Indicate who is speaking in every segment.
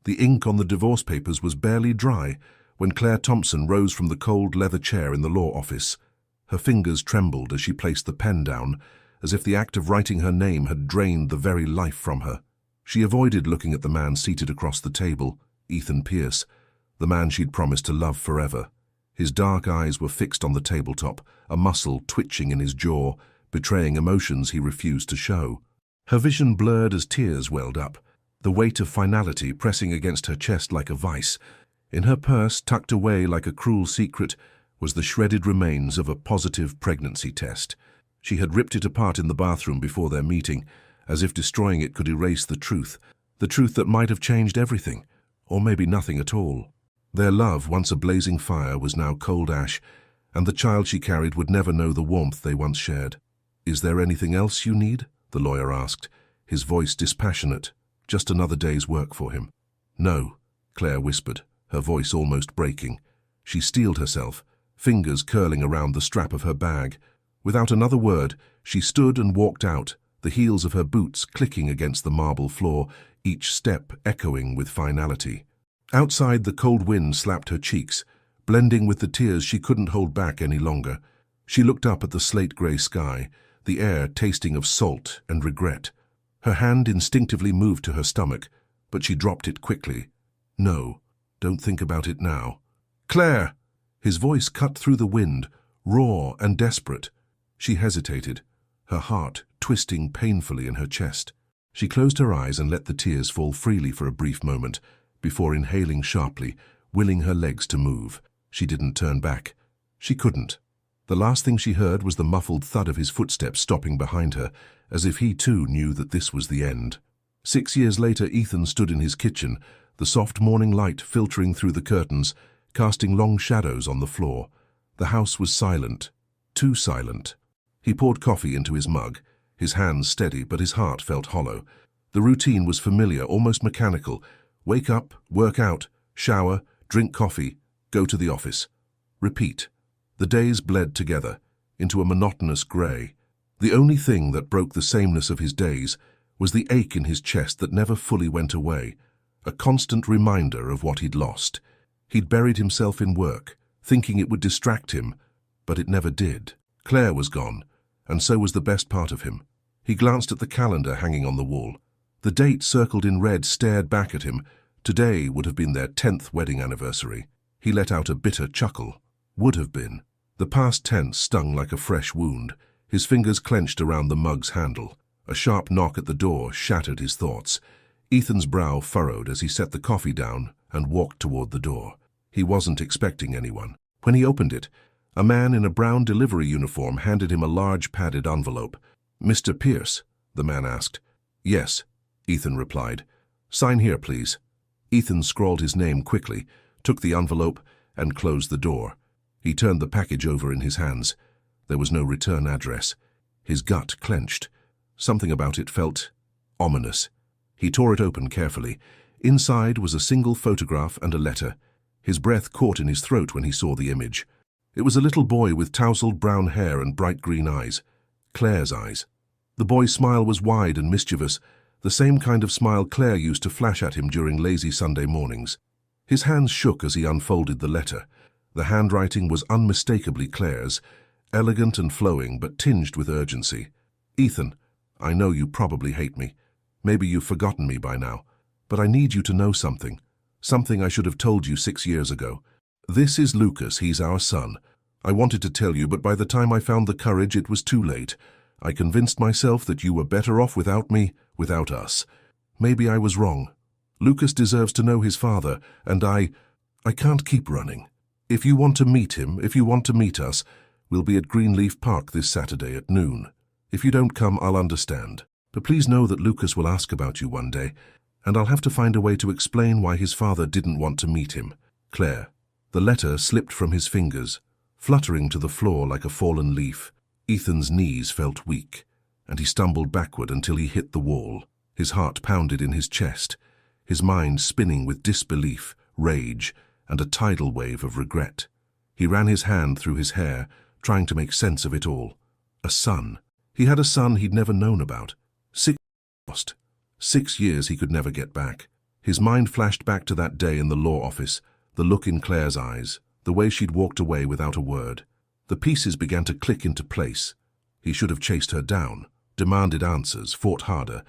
Speaker 1: The ink on the divorce papers was barely dry when Claire Thompson rose from the cold leather chair in the law office. Her fingers trembled as she placed the pen down, as if the act of writing her name had drained the very life from her. She avoided looking at the man seated across the table, Ethan Pierce, the man she'd promised to love forever. His dark eyes were fixed on the tabletop, a muscle twitching in his jaw, betraying emotions he refused to show. Her vision blurred as tears welled up, the weight of finality pressing against her chest like a vice. In her purse, tucked away like a cruel secret, was the shredded remains of a positive pregnancy test. She had ripped it apart in the bathroom before their meeting, as if destroying it could erase the truth that might have changed everything, or maybe nothing at all. Their love, once a blazing fire, was now cold ash, and the child she carried would never know the warmth they once shared. "Is there anything else you need?" the lawyer asked, his voice dispassionate. Just another day's work for him. "No," Claire whispered, her voice almost breaking. She steeled herself, fingers curling around the strap of her bag. Without another word, she stood and walked out, the heels of her boots clicking against the marble floor, each step echoing with finality. Outside, the cold wind slapped her cheeks, blending with the tears she couldn't hold back any longer. She looked up at the slate-grey sky, the air tasting of salt and regret. Her hand instinctively moved to her stomach, but she dropped it quickly. "No, don't think about it now." "Claire!" His voice cut through the wind, raw and desperate. She hesitated, her heart twisting painfully in her chest. She closed her eyes and let the tears fall freely for a brief moment, before inhaling sharply, willing her legs to move. She didn't turn back. She couldn't. The last thing she heard was the muffled thud of his footsteps stopping behind her, as if he too knew that this was the end. 6 years later, Ethan stood in his kitchen, the soft morning light filtering through the curtains, casting long shadows on the floor. The house was silent, too silent. He poured coffee into his mug, his hands steady, but his heart felt hollow. The routine was familiar, almost mechanical. Wake up, work out, shower, drink coffee, go to the office. Repeat. The days bled together, into a monotonous grey. The only thing that broke the sameness of his days was the ache in his chest that never fully went away, a constant reminder of what he'd lost. He'd buried himself in work, thinking it would distract him, but it never did. Claire was gone, and so was the best part of him. He glanced at the calendar hanging on the wall. The date circled in red stared back at him. Today would have been their 10th wedding anniversary. He let out a bitter chuckle. Would have been. The past tense stung like a fresh wound. His fingers clenched around the mug's handle. A sharp knock at the door shattered his thoughts. Ethan's brow furrowed as he set the coffee down and walked toward the door. He wasn't expecting anyone. When he opened it, a man in a brown delivery uniform handed him a large padded envelope. "Mr. Pierce?" the man asked. "Yes," Ethan replied. "Sign here, please." Ethan scrawled his name quickly, took the envelope, and closed the door. He turned the package over in his hands. There was no return address. His gut clenched. Something about it felt ominous. He tore it open carefully. Inside was a single photograph and a letter. His breath caught in his throat when he saw the image. It was a little boy with tousled brown hair and bright green eyes. Claire's eyes. The boy's smile was wide and mischievous, the same kind of smile Claire used to flash at him during lazy Sunday mornings. His hands shook as he unfolded the letter. The handwriting was unmistakably Claire's, elegant and flowing, but tinged with urgency. "Ethan, I know you probably hate me. Maybe you've forgotten me by now. But I need you to know something. Something I should have told you 6 years ago. This is Lucas, he's our son. I wanted to tell you, but by the time I found the courage, it was too late. I convinced myself that you were better off without me, without us. Maybe I was wrong. Lucas deserves to know his father, and I can't keep running. If you want to meet him, if you want to meet us, we'll be at Greenleaf Park this Saturday at noon. If you don't come, I'll understand. But please know that Lucas will ask about you one day, and I'll have to find a way to explain why his father didn't want to meet him. Claire." The letter slipped from his fingers, fluttering to the floor like a fallen leaf. Ethan's knees felt weak, and he stumbled backward until he hit the wall. His heart pounded in his chest, his mind spinning with disbelief, rage, and a tidal wave of regret. He ran his hand through his hair, trying to make sense of it all. A son. He had a son he'd never known about. 6 lost. 6 years he could never get back. His mind flashed back to that day in the law office, the look in Claire's eyes, the way she'd walked away without a word. The pieces began to click into place. He should have chased her down, demanded answers, fought harder,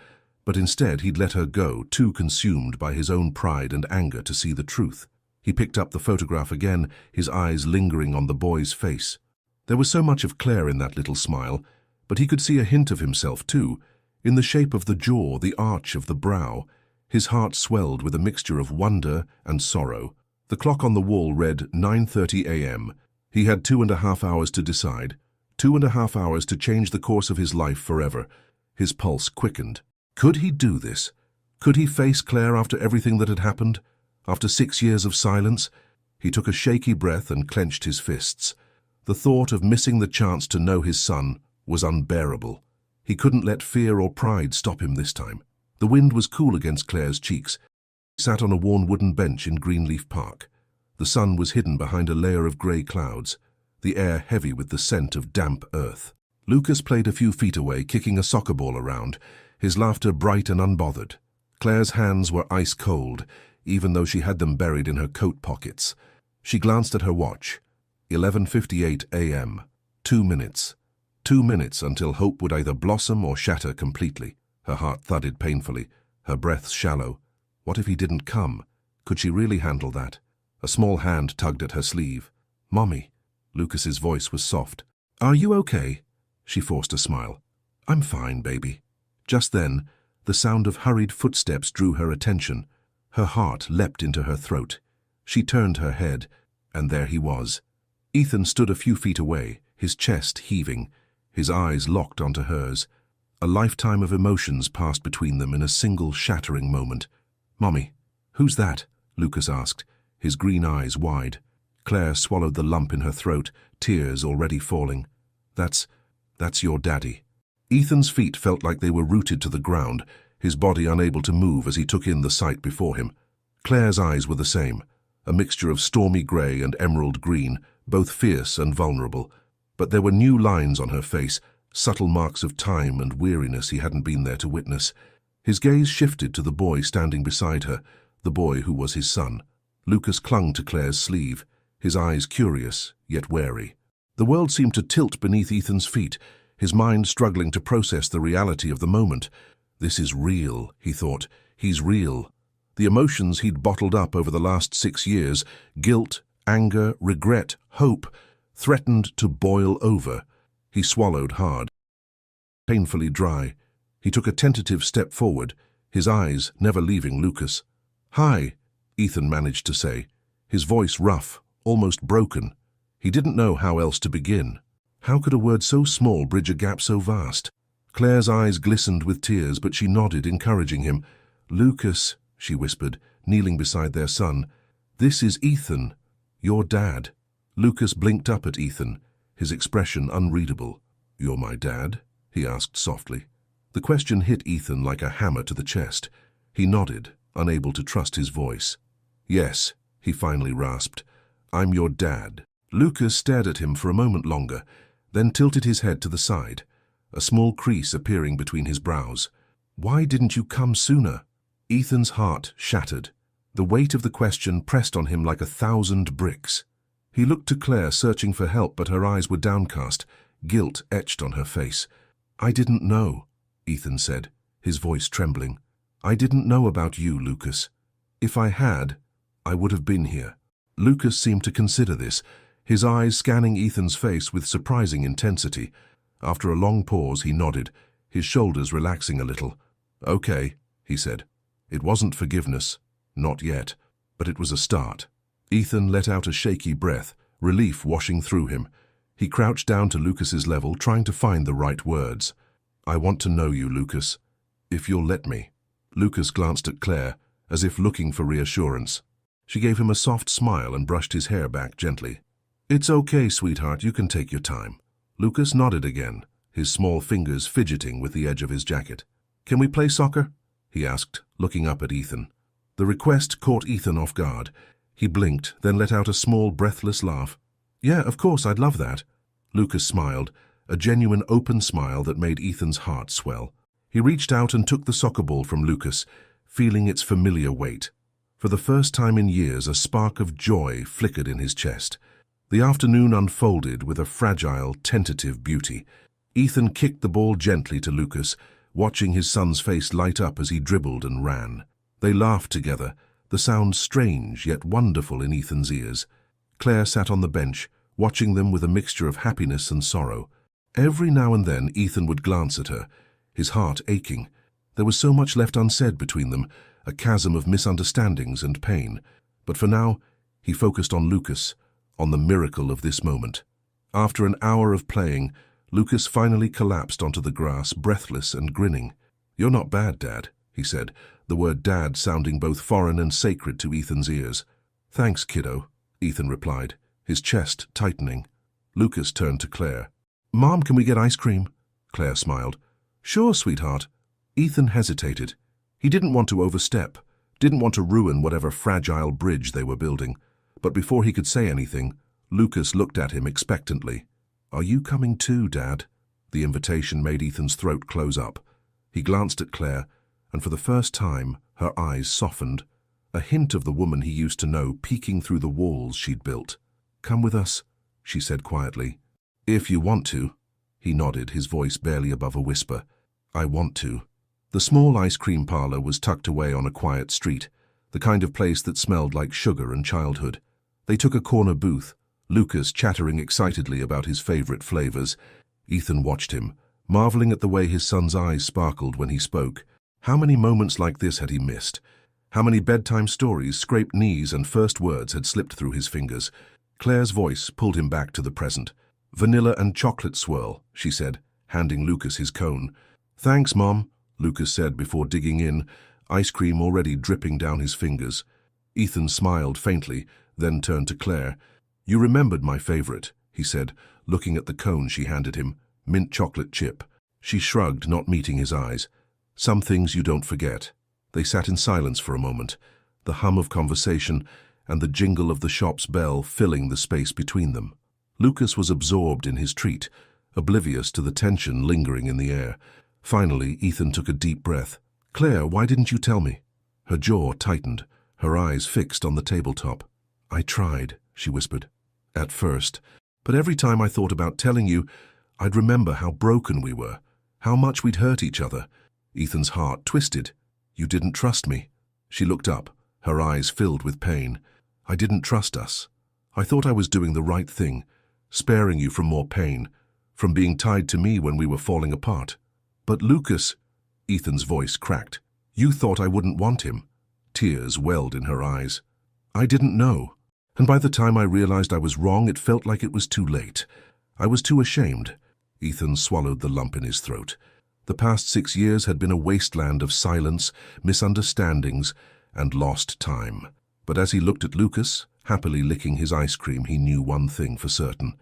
Speaker 1: but instead he'd let her go, too consumed by his own pride and anger to see the truth. He picked up the photograph again, his eyes lingering on the boy's face. There was so much of Claire in that little smile, but he could see a hint of himself too, in the shape of the jaw, the arch of the brow. His heart swelled with a mixture of wonder and sorrow. The clock on the wall read 9:30 a.m. He had 2.5 hours to decide, 2.5 hours to change the course of his life forever. His pulse quickened. Could he do this? Could he face Claire after everything that had happened? After 6 years of silence? He took a shaky breath and clenched his fists. The thought of missing the chance to know his son was unbearable. He couldn't let fear or pride stop him this time. The wind was cool against Claire's cheeks. He sat on a worn wooden bench in Greenleaf Park. The sun was hidden behind a layer of grey clouds, the air heavy with the scent of damp earth. Lucas played a few feet away, kicking a soccer ball around, his laughter bright and unbothered. Claire's hands were ice cold, even though she had them buried in her coat pockets. She glanced at her watch. 11:58 a.m. 2 minutes. 2 minutes until hope would either blossom or shatter completely. Her heart thudded painfully, her breath shallow. What if he didn't come? Could she really handle that? A small hand tugged at her sleeve. "Mommy." Lucas's voice was soft. "Are you okay?" She forced a smile. "I'm fine, baby." Just then, the sound of hurried footsteps drew her attention. Her heart leapt into her throat. She turned her head, and there he was. Ethan stood a few feet away, his chest heaving, his eyes locked onto hers. A lifetime of emotions passed between them in a single shattering moment. "Mommy, who's that?" Lucas asked, his green eyes wide. Claire swallowed the lump in her throat, tears already falling. That's your daddy." Ethan's feet felt like they were rooted to the ground, his body unable to move as he took in the sight before him. Claire's eyes were the same, a mixture of stormy grey and emerald green, both fierce and vulnerable. But there were new lines on her face, subtle marks of time and weariness he hadn't been there to witness. His gaze shifted to the boy standing beside her, the boy who was his son. Lucas clung to Claire's sleeve, his eyes curious, yet wary. The world seemed to tilt beneath Ethan's feet, his mind struggling to process the reality of the moment. This is real, he thought. He's real. The emotions he'd bottled up over the last 6 years, guilt, anger, regret, hope, threatened to boil over. He swallowed hard, painfully dry. He took a tentative step forward, his eyes never leaving Lucas. "Hi," Ethan managed to say, his voice rough, almost broken. He didn't know how else to begin. How could a word so small bridge a gap so vast? Claire's eyes glistened with tears, but she nodded, encouraging him. "Lucas," she whispered, kneeling beside their son, "this is Ethan, your dad." Lucas blinked up at Ethan, his expression unreadable. "You're my dad?" he asked softly. The question hit Ethan like a hammer to the chest. He nodded, unable to trust his voice. "Yes," he finally rasped, "I'm your dad." Lucas stared at him for a moment longer, then tilted his head to the side, a small crease appearing between his brows. "Why didn't you come sooner?" Ethan's heart shattered. The weight of the question pressed on him like 1,000 bricks. He looked to Claire, searching for help, but her eyes were downcast, guilt etched on her face. "I didn't know," Ethan said, his voice trembling. "I didn't know about you, Lucas. If I had, I would have been here." Lucas seemed to consider this, his eyes scanning Ethan's face with surprising intensity. After a long pause, he nodded, his shoulders relaxing a little. "Okay," he said. It wasn't forgiveness, not yet, but it was a start. Ethan let out a shaky breath, relief washing through him. He crouched down to Lucas's level, trying to find the right words. "I want to know you, Lucas. If you'll let me." Lucas glanced at Claire, as if looking for reassurance. She gave him a soft smile and brushed his hair back gently. "It's okay, sweetheart, you can take your time." Lucas nodded again, his small fingers fidgeting with the edge of his jacket. "Can we play soccer?" he asked, looking up at Ethan. The request caught Ethan off guard. He blinked, then let out a small, breathless laugh. "Yeah, of course, I'd love that." Lucas smiled, a genuine open smile that made Ethan's heart swell. He reached out and took the soccer ball from Lucas, feeling its familiar weight. For the first time in years, a spark of joy flickered in his chest. The afternoon unfolded with a fragile, tentative beauty. Ethan kicked the ball gently to Lucas, watching his son's face light up as he dribbled and ran. They laughed together, the sound strange yet wonderful in Ethan's ears. Claire sat on the bench, watching them with a mixture of happiness and sorrow. Every now and then Ethan would glance at her, his heart aching. There was so much left unsaid between them, a chasm of misunderstandings and pain. But for now, he focused on Lucas, on the miracle of this moment. After an hour of playing, Lucas finally collapsed onto the grass, breathless and grinning. "You're not bad, Dad," he said, the word dad sounding both foreign and sacred to Ethan's ears. "Thanks, kiddo," Ethan replied, his chest tightening. Lucas turned to Claire. "Mom, can we get ice cream?" Claire smiled. "Sure, sweetheart." Ethan hesitated. He didn't want to overstep, didn't want to ruin whatever fragile bridge they were building. But before he could say anything, Lucas looked at him expectantly. "Are you coming too, Dad?" The invitation made Ethan's throat close up. He glanced at Claire, and for the first time, her eyes softened, a hint of the woman he used to know peeking through the walls she'd built. "Come with us," she said quietly. "If you want to." He nodded, his voice barely above a whisper. "I want to." The small ice cream parlor was tucked away on a quiet street, the kind of place that smelled like sugar and childhood. They took a corner booth, Lucas chattering excitedly about his favorite flavors. Ethan watched him, marveling at the way his son's eyes sparkled when he spoke. How many moments like this had he missed? How many bedtime stories, scraped knees, and first words had slipped through his fingers? Claire's voice pulled him back to the present. "Vanilla and chocolate swirl," she said, handing Lucas his cone. "Thanks, Mom," Lucas said before digging in, ice cream already dripping down his fingers. Ethan smiled faintly, then turned to Claire. "You remembered my favorite," he said, looking at the cone she handed him, mint chocolate chip. She shrugged, not meeting his eyes. "Some things you don't forget." They sat in silence for a moment, the hum of conversation and the jingle of the shop's bell filling the space between them. Lucas was absorbed in his treat, oblivious to the tension lingering in the air. Finally, Ethan took a deep breath. "Claire, why didn't you tell me?" Her jaw tightened, her eyes fixed on the tabletop. "I tried," she whispered. "At first. But every time I thought about telling you, I'd remember how broken we were, how much we'd hurt each other." Ethan's heart twisted. "You didn't trust me." She looked up, her eyes filled with pain. "I didn't trust us. I thought I was doing the right thing, sparing you from more pain, from being tied to me when we were falling apart. But Lucas," Ethan's voice cracked, "you thought I wouldn't want him." Tears welled in her eyes. "I didn't know. And by the time I realized I was wrong, it felt like it was too late. I was too ashamed." Ethan swallowed the lump in his throat. The past 6 years had been a wasteland of silence, misunderstandings, and lost time. But as he looked at Lucas, happily licking his ice cream, he knew one thing for certain.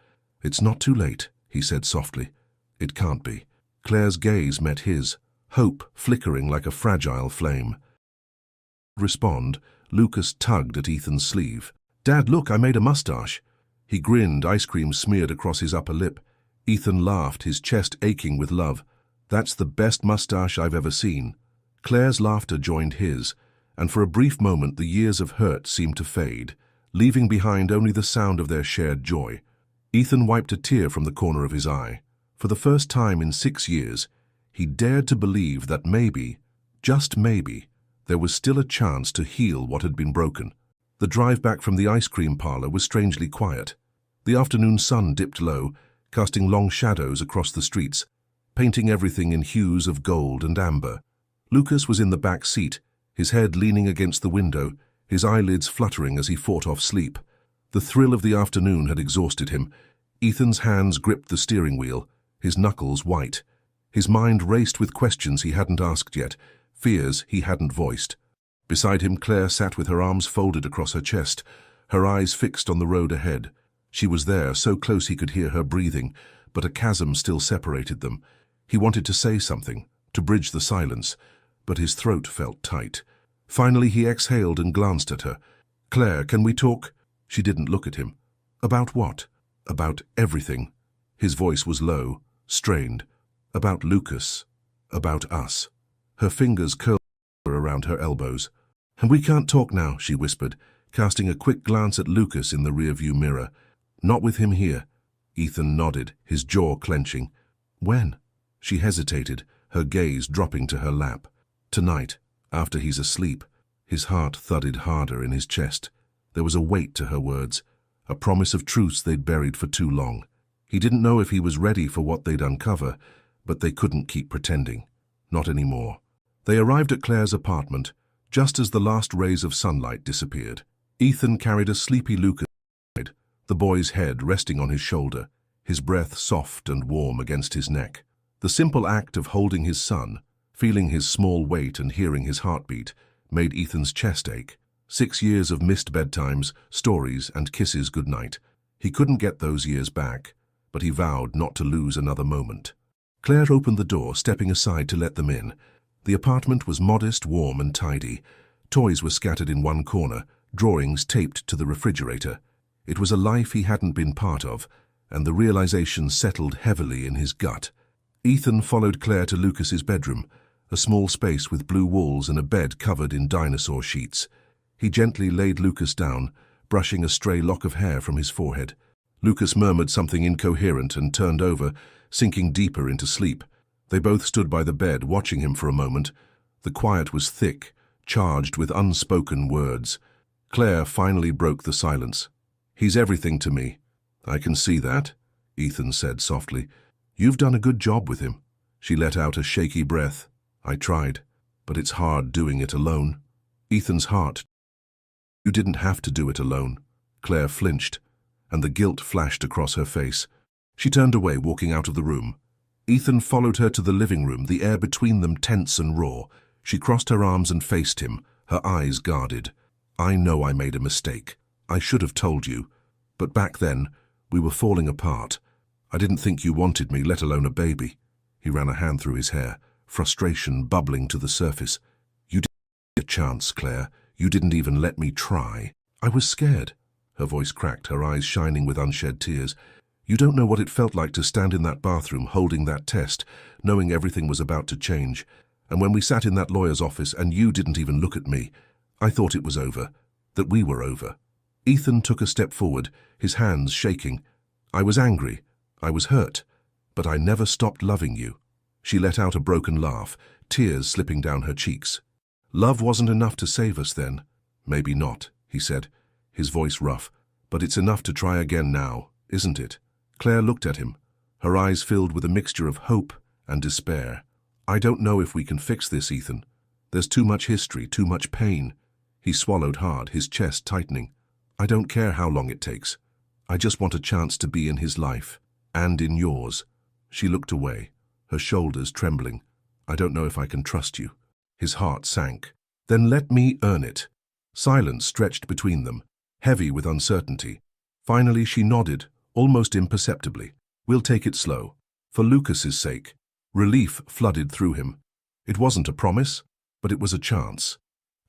Speaker 1: "It's not too late," he said softly. "It can't be." Claire's gaze met his, hope flickering like a fragile flame. Respond, Lucas tugged at Ethan's sleeve. "Dad, look, I made a mustache." He grinned, ice cream smeared across his upper lip. Ethan laughed, his chest aching with love. "That's the best mustache I've ever seen." Claire's laughter joined his, and for a brief moment the years of hurt seemed to fade, leaving behind only the sound of their shared joy. Ethan wiped a tear from the corner of his eye. For the first time in 6 years, he dared to believe that maybe, just maybe, there was still a chance to heal what had been broken. The drive back from the ice cream parlor was strangely quiet. The afternoon sun dipped low, casting long shadows across the streets, painting everything in hues of gold and amber. Lucas was in the back seat, his head leaning against the window, his eyelids fluttering as he fought off sleep. The thrill of the afternoon had exhausted him. Ethan's hands gripped the steering wheel, his knuckles white. His mind raced with questions he hadn't asked yet, fears he hadn't voiced. Beside him, Claire sat with her arms folded across her chest, her eyes fixed on the road ahead. She was there, so close he could hear her breathing, but a chasm still separated them. He wanted to say something, to bridge the silence, but his throat felt tight. Finally, he exhaled and glanced at her. "Claire, can we talk?" She didn't look at him. "About what?" "About everything." His voice was low, strained. "About Lucas. About us." Her fingers curled around her elbows. "And we can't talk now," she whispered, casting a quick glance at Lucas in the rearview mirror. "Not with him here." Ethan nodded, his jaw clenching. "When?" She hesitated, her gaze dropping to her lap. "Tonight, after he's asleep." His heart thudded harder in his chest. There was a weight to her words, a promise of truths they'd buried for too long. He didn't know if he was ready for what they'd uncover, but they couldn't keep pretending. Not anymore. They arrived at Claire's apartment, just as the last rays of sunlight disappeared. Ethan carried a sleepy Lucas beside, the boy's head resting on his shoulder, his breath soft and warm against his neck. The simple act of holding his son, feeling his small weight and hearing his heartbeat, made Ethan's chest ache. 6 years of missed bedtimes, stories, and kisses goodnight. He couldn't get those years back, but he vowed not to lose another moment. Claire opened the door, stepping aside to let them in. The apartment was modest, warm, and tidy. Toys were scattered in one corner, drawings taped to the refrigerator. It was a life he hadn't been part of, and the realization settled heavily in his gut. Ethan followed Claire to Lucas's bedroom, a small space with blue walls and a bed covered in dinosaur sheets. He gently laid Lucas down, brushing a stray lock of hair from his forehead. Lucas murmured something incoherent and turned over, sinking deeper into sleep. They both stood by the bed, watching him for a moment. The quiet was thick, charged with unspoken words. Claire finally broke the silence. "He's everything to me." "I can see that," Ethan said softly. "You've done a good job with him." She let out a shaky breath. "I tried, but it's hard doing it alone." Ethan's heart. "You didn't have to do it alone." Claire flinched, and the guilt flashed across her face. She turned away, walking out of the room. Ethan followed her to the living room, the air between them tense and raw. She crossed her arms and faced him, her eyes guarded. "I know I made a mistake. I should have told you. But back then, we were falling apart. I didn't think you wanted me, let alone a baby." He ran a hand through his hair, frustration bubbling to the surface. "You didn't get a chance, Claire. You didn't even let me try." "I was scared." Her voice cracked, her eyes shining with unshed tears. "You don't know what it felt like to stand in that bathroom holding that test, knowing everything was about to change. And when we sat in that lawyer's office and you didn't even look at me, I thought it was over, that we were over." Ethan took a step forward, his hands shaking. "I was angry. I was hurt. But I never stopped loving you." She let out a broken laugh, tears slipping down her cheeks. "Love wasn't enough to save us then." "Maybe not," he said, his voice rough. "But it's enough to try again now, isn't it?" Claire looked at him, her eyes filled with a mixture of hope and despair. "I don't know if we can fix this, Ethan. There's too much history, too much pain." He swallowed hard, his chest tightening. "I don't care how long it takes. I just want a chance to be in his life, and in yours." She looked away, her shoulders trembling. "I don't know if I can trust you." His heart sank. "Then let me earn it." Silence stretched between them, heavy with uncertainty. Finally she nodded, almost imperceptibly. "We'll take it slow. For Lucas's sake." Relief flooded through him. It wasn't a promise, but it was a chance.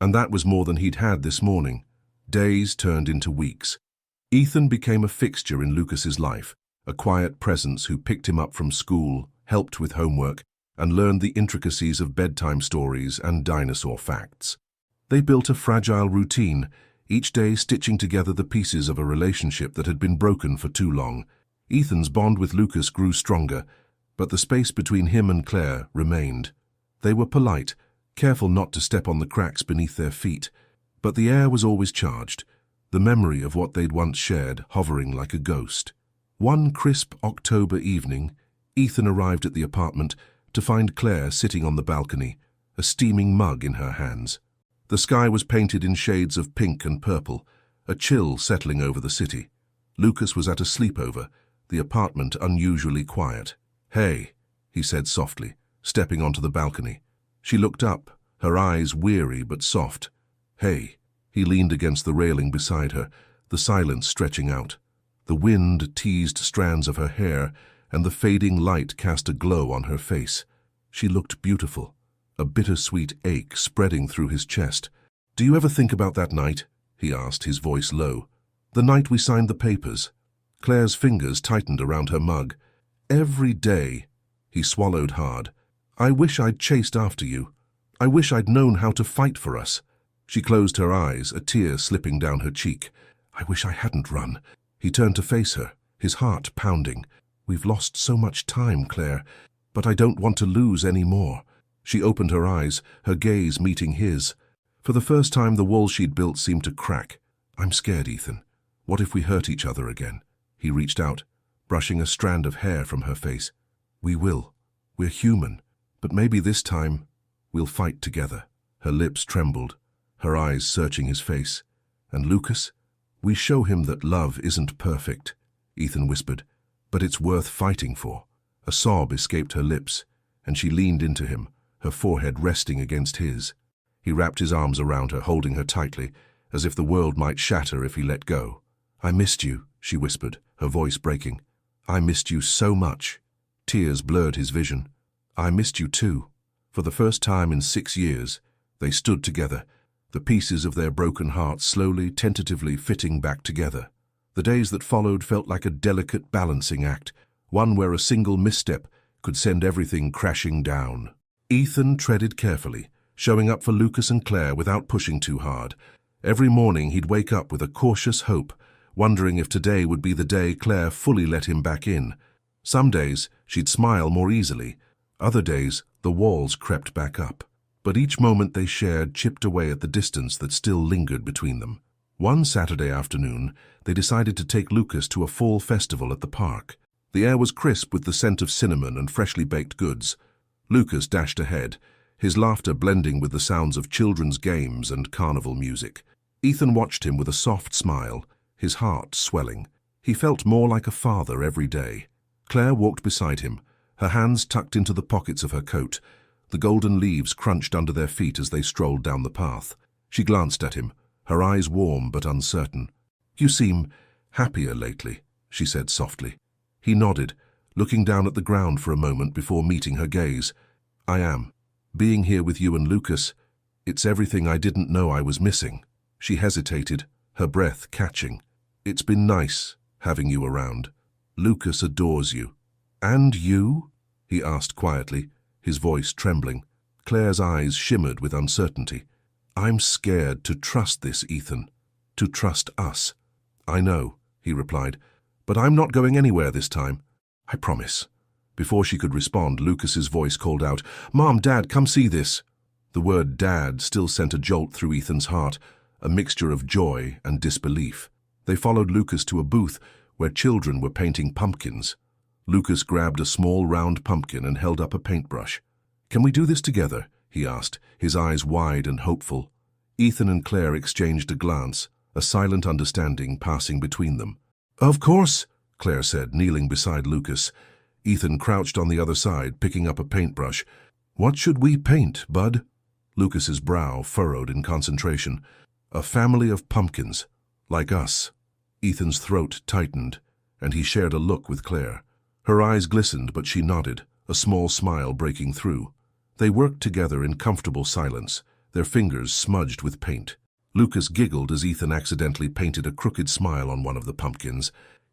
Speaker 1: And that was more than he'd had this morning. Days turned into weeks. Ethan became a fixture in Lucas's life, a quiet presence who picked him up from school, helped with homework, and learned the intricacies of bedtime stories and dinosaur facts. They built a fragile routine, each day stitching together the pieces of a relationship that had been broken for too long. Ethan's bond with Lucas grew stronger, but the space between him and Claire remained. They were polite, careful not to step on the cracks beneath their feet, but the air was always charged, the memory of what they'd once shared hovering like a ghost. One crisp October evening, Ethan arrived at the apartment to find Claire sitting on the balcony, a steaming mug in her hands. The sky was painted in shades of pink and purple, a chill settling over the city. Lucas was at a sleepover, the apartment unusually quiet. "Hey," he said softly, stepping onto the balcony. She looked up, her eyes weary but soft. "Hey." He leaned against the railing beside her, the silence stretching out. The wind teased strands of her hair, and the fading light cast a glow on her face. She looked beautiful, a bittersweet ache spreading through his chest. "Do you ever think about that night?" he asked, his voice low. "The night we signed the papers." Claire's fingers tightened around her mug. "Every day." He swallowed hard. "I wish I'd chased after you. I wish I'd known how to fight for us." She closed her eyes, a tear slipping down her cheek. I wish I hadn't run. He turned to face her, his heart pounding. We've lost so much time, Claire, but I don't want to lose any more. She opened her eyes, her gaze meeting his. For the first time, the wall she'd built seemed to crack. I'm scared, Ethan. What if we hurt each other again? He reached out, brushing a strand of hair from her face. We will. We're human. But maybe this time, we'll fight together. Her lips trembled, her eyes searching his face. And Lucas? We show him that love isn't perfect, Ethan whispered, but it's worth fighting for. A sob escaped her lips, and she leaned into him, her forehead resting against his. He wrapped his arms around her, holding her tightly, as if the world might shatter if he let go. I missed you, she whispered, her voice breaking. I missed you so much. Tears blurred his vision. I missed you too. For the first time in 6 years, they stood together, the pieces of their broken hearts slowly, tentatively fitting back together. The days that followed felt like a delicate balancing act, one where a single misstep could send everything crashing down. Ethan treaded carefully, showing up for Lucas and Claire without pushing too hard. Every morning he'd wake up with a cautious hope, wondering if today would be the day Claire fully let him back in. Some days she'd smile more easily, other days the walls crept back up. But each moment they shared chipped away at the distance that still lingered between them. One Saturday afternoon, they decided to take Lucas to a fall festival at the park. The air was crisp with the scent of cinnamon and freshly baked goods. Lucas dashed ahead, his laughter blending with the sounds of children's games and carnival music. Ethan watched him with a soft smile, his heart swelling. He felt more like a father every day. Claire walked beside him, her hands tucked into the pockets of her coat. The golden leaves crunched under their feet as they strolled down the path. She glanced at him, her eyes warm but uncertain. You seem happier lately, she said softly. He nodded, looking down at the ground for a moment before meeting her gaze. I am. Being here with you and Lucas, it's everything I didn't know I was missing. She hesitated, her breath catching. It's been nice having you around. Lucas adores you. And you? He asked quietly, his voice trembling. Claire's eyes shimmered with uncertainty. I'm scared to trust this, Ethan. To trust us. I know, he replied, but I'm not going anywhere this time. I promise. Before she could respond, Lucas's voice called out, Mom, Dad, come see this. The word Dad still sent a jolt through Ethan's heart, a mixture of joy and disbelief. They followed Lucas to a booth where children were painting pumpkins. Lucas grabbed a small round pumpkin and held up a paintbrush. Can we do this together? He asked, his eyes wide and hopeful. Ethan and Claire exchanged a glance, a silent understanding passing between them. Of course, Claire said, kneeling beside Lucas. Ethan crouched on the other side, picking up a paintbrush. What should we paint, Bud? Lucas's brow furrowed in concentration. A family of pumpkins, like us. Ethan's throat tightened, and he shared a look with Claire. Her eyes glistened, but she nodded, a small smile breaking through. They worked together in comfortable silence, their fingers smudged with paint. Lucas giggled as Ethan accidentally painted a crooked smile on one of the pumpkins.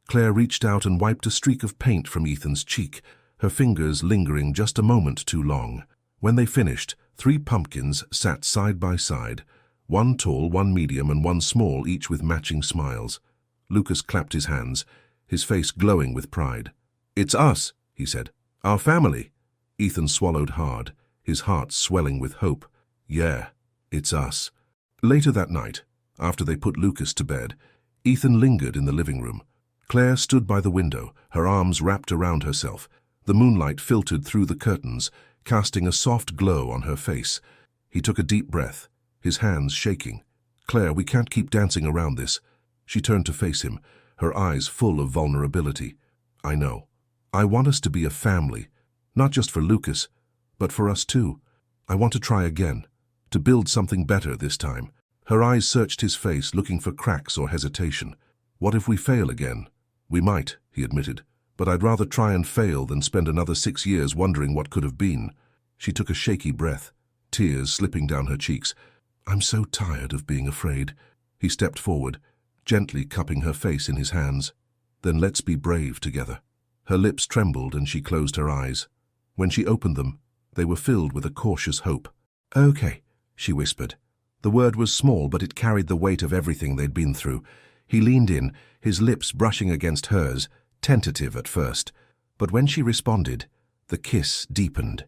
Speaker 1: Claire reached out and wiped a streak of paint from Ethan's cheek, her fingers lingering just a moment too long. When they finished, 3 pumpkins sat side by side, one tall, one medium, and one small, each with matching smiles. Lucas clapped his hands, his face glowing with pride. It's us, he said. Our family. Ethan swallowed hard, his heart swelling with hope. Yeah, it's us. Later that night, after they put Lucas to bed, Ethan lingered in the living room. Claire stood by the window, her arms wrapped around herself. The moonlight filtered through the curtains, casting a soft glow on her face. He took a deep breath, his hands shaking. Claire, we can't keep dancing around this. She turned to face him, her eyes full of vulnerability. I know. I want us to be a family, not just for Lucas, but for us too. I want to try again, to build something better this time. Her eyes searched his face, looking for cracks or hesitation. What if we fail again? We might, he admitted, but I'd rather try and fail than spend another 6 years wondering what could have been. She took a shaky breath, tears slipping down her cheeks. I'm so tired of being afraid. He stepped forward, gently cupping her face in his hands. Then let's be brave together. Her lips trembled and she closed her eyes. When she opened them, they were filled with a cautious hope. Okay, she whispered. The word was small, but it carried the weight of everything they'd been through. He leaned in, his lips brushing against hers, tentative at first. But when she responded, the kiss deepened.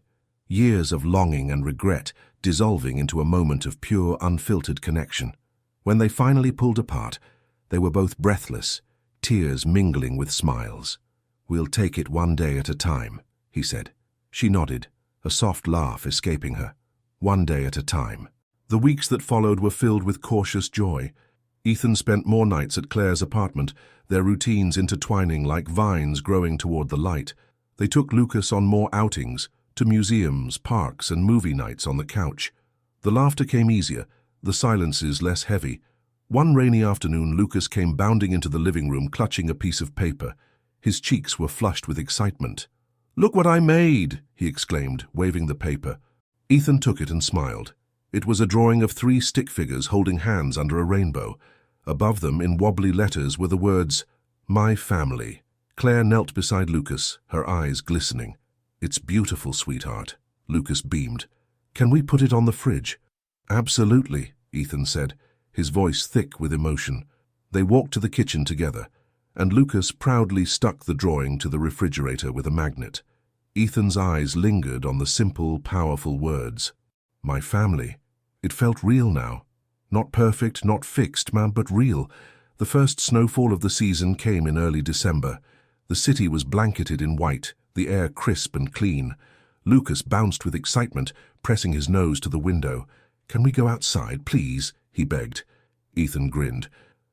Speaker 1: Years of longing and regret dissolving into a moment of pure, unfiltered connection. When they finally pulled apart, they were both breathless, tears mingling with smiles. "We'll take it one day at a time," he said. She nodded, a soft laugh escaping her. One day at a time. The weeks that followed were filled with cautious joy. Ethan spent more nights at Claire's apartment, their routines intertwining like vines growing toward the light. They took Lucas on more outings, to museums, parks, and movie nights on the couch. The laughter came easier, the silences less heavy. One rainy afternoon, Lucas came bounding into the living room, clutching a piece of paper. His cheeks were flushed with excitement. "Look what I made!" he exclaimed, waving the paper. Ethan took it and smiled. It was a drawing of 3 stick figures holding hands under a rainbow. Above them, in wobbly letters, were the words, "My family." Claire knelt beside Lucas, her eyes glistening. "It's beautiful, sweetheart," Lucas beamed. "Can we put it on the fridge?" "Absolutely," Ethan said, his voice thick with emotion. They walked to the kitchen together, and Lucas proudly stuck the drawing to the refrigerator with a magnet. Ethan's eyes lingered on the simple, powerful words. "My family." It felt real now. Not perfect, not fixed, but real. The first snowfall of the season came in early December. The city was blanketed in white, the air crisp and clean. Lucas bounced with excitement, pressing his nose to the window. "Can we go outside, please?" he begged. Ethan grinned.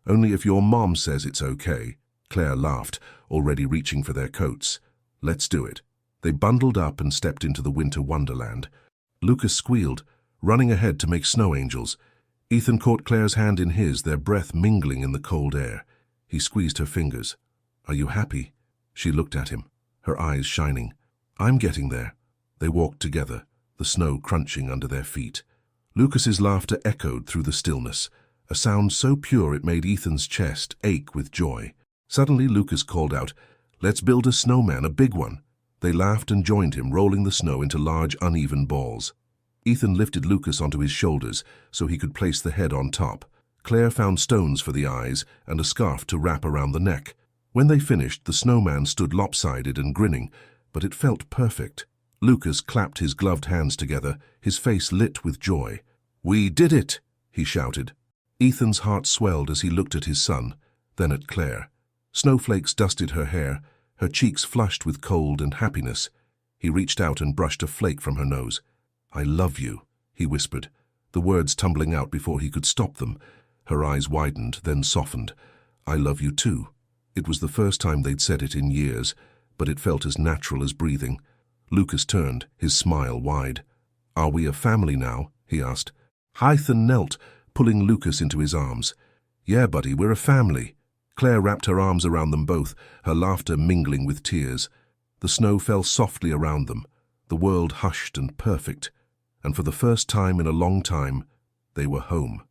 Speaker 1: "Only if your mom says it's okay." Claire laughed, already reaching for their coats. "Let's do it." They bundled up and stepped into the winter wonderland. Lucas squealed, running ahead to make snow angels. Ethan caught Claire's hand in his, their breath mingling in the cold air. He squeezed her fingers. "Are you happy?" She looked at him, her eyes shining. "I'm getting there." They walked together, the snow crunching under their feet. Lucas's laughter echoed through the stillness, a sound so pure it made Ethan's chest ache with joy. Suddenly Lucas called out, "Let's build a snowman, a big one." They laughed and joined him, rolling the snow into large, uneven balls. Ethan lifted Lucas onto his shoulders so he could place the head on top. Claire found stones for the eyes and a scarf to wrap around the neck. When they finished, the snowman stood lopsided and grinning, but it felt perfect. Lucas clapped his gloved hands together, his face lit with joy. "We did it!" he shouted. Ethan's heart swelled as he looked at his son, then at Claire. Snowflakes dusted her hair, her cheeks flushed with cold and happiness. He reached out and brushed a flake from her nose. "I love you," he whispered, the words tumbling out before he could stop them. Her eyes widened, then softened. "I love you too." It was the first time they'd said it in years, but it felt as natural as breathing. Lucas turned, his smile wide. "Are we a family now?" he asked. Ethan knelt, pulling Lucas into his arms. "Yeah, buddy, we're a family." Claire wrapped her arms around them both, her laughter mingling with tears. The snow fell softly around them, the world hushed and perfect, and for the first time in a long time, they were home.